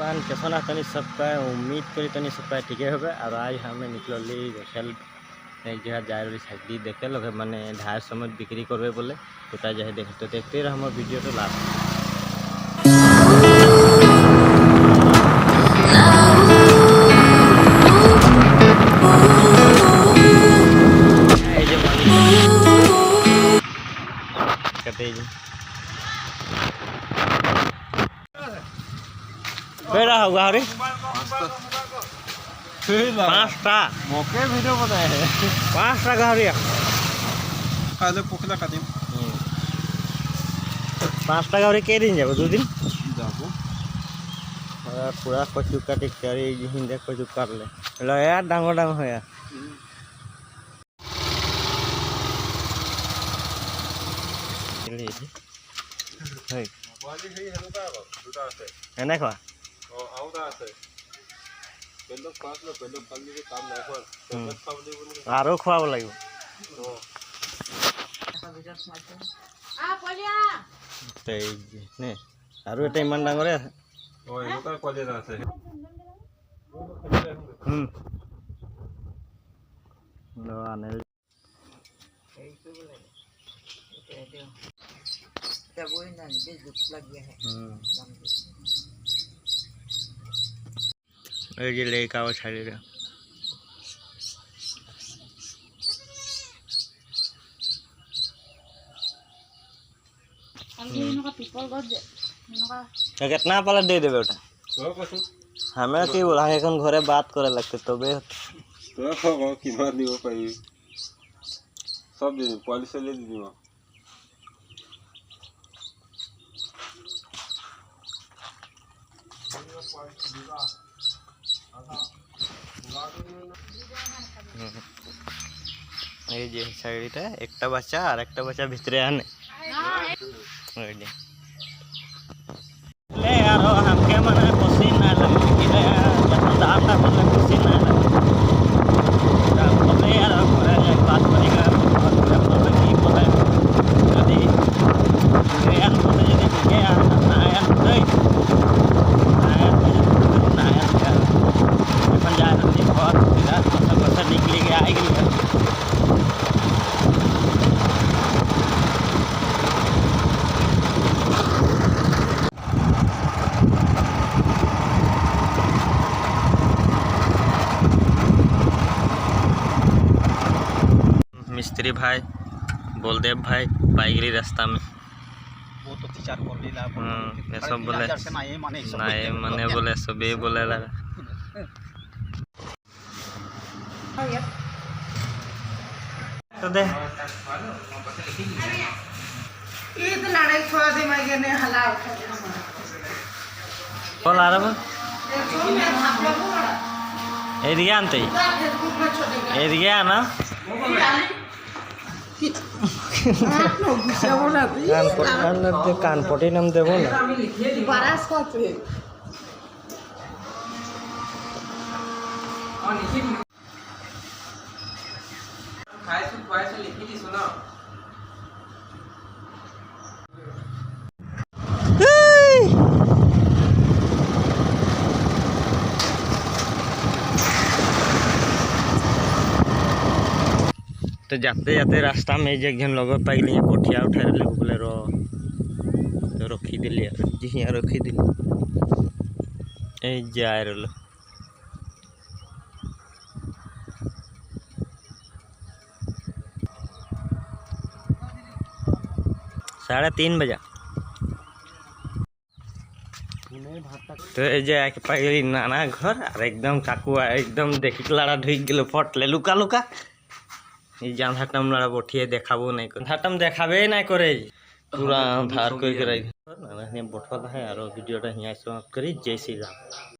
Plan कैसा ना तनी सबका उम्मीद करी तनी सबका ठीक है और आज हमें निकलली देखे एक जगह जाए रही साइकिल देखे लगे मैंने ढाई समय बिक्री करबे बोले तो जाए देखे तो देखते रहे हमारे वीडियो तो लास्ट होगा अरे 5टा मोके वीडियो बनाए हैं 5टा गाहरी पहले पोखला काटिम 5टा गाहरी के दिन जाबो 2 दिन जाबो पूरा कचु काटी करी हिंदे कचु काट ले ल यार डांगो डांगो है ले हे वाली है हेलुका दुटा আছে এনে খোৱা আউটা আছে পেলো পাঁচ লো পেলো খালি কাম নাই হল পেলো খাবলি বলি আৰু খোৱাব লাগিব আ পলিয়া এই নে আৰু এটা ইমান ডাঙৰে আছে ও হেলুকা কলেরা আছে ল আনে এই তো বলে এটা क्या वो ना ये दुख लग गया है ये लेके आओ छाड़ी रे अभी इनका पीपल गज इनका तो कितना पलट दे देबे ओटा তো কসু हमें की बोला है कौन घरे बात करे लगते तबे তো খবর কিমান দিব পাই সব দিন পলিশ ले দিব এই যে সাইডটা একটা বাচ্চা আর একটা বাচ্চা ভিতরে আনে ওই যে ले यार हमके मने खुशी ना लगे कि जब दाता बोले खुशी ना लगे तब बोले यार घरे एक बात करेगा और पूरा बोले की बोले यदि यार बोले यदि के यार ना यार नहीं नाया का पंजाब में बहुत इधर सब बस निकली गया आएगी मिस्त्री भाई बोलदेव भाई पाइगरी रास्ता में वो तो विचार कर लीला ये सब बोले ना ये मने बोले सब ये बोले लगा तो दे ये तो लड़ाई छोड़ दे मैं ने हला उठा दे बोल आ रहा देखो मैं भाग लगो बड़ा एरिया आनते फेसबुक में छोड़ेगा एरिया ना कानपटी नाम देवो ना बरास का थे लिखी थी सुना तो जाते जाते रास्ता में एक जन लोग पाई लिए कोठिया उठा रहे बोले रो तो रखी दिली जी यहाँ रखी दिली जाए रो 3:30 बजा तो जाके पाई नाना घर और एकदम काकुआ एकदम देखी लाड़ा ढुक गल फट ले लुका लुका जाम लड़ा बठिए देखाबो नहीं झाटम देखाबे नहीं करे पूरा अंधार कर बठल है और वीडियो समाप्त करी जय श्री राम।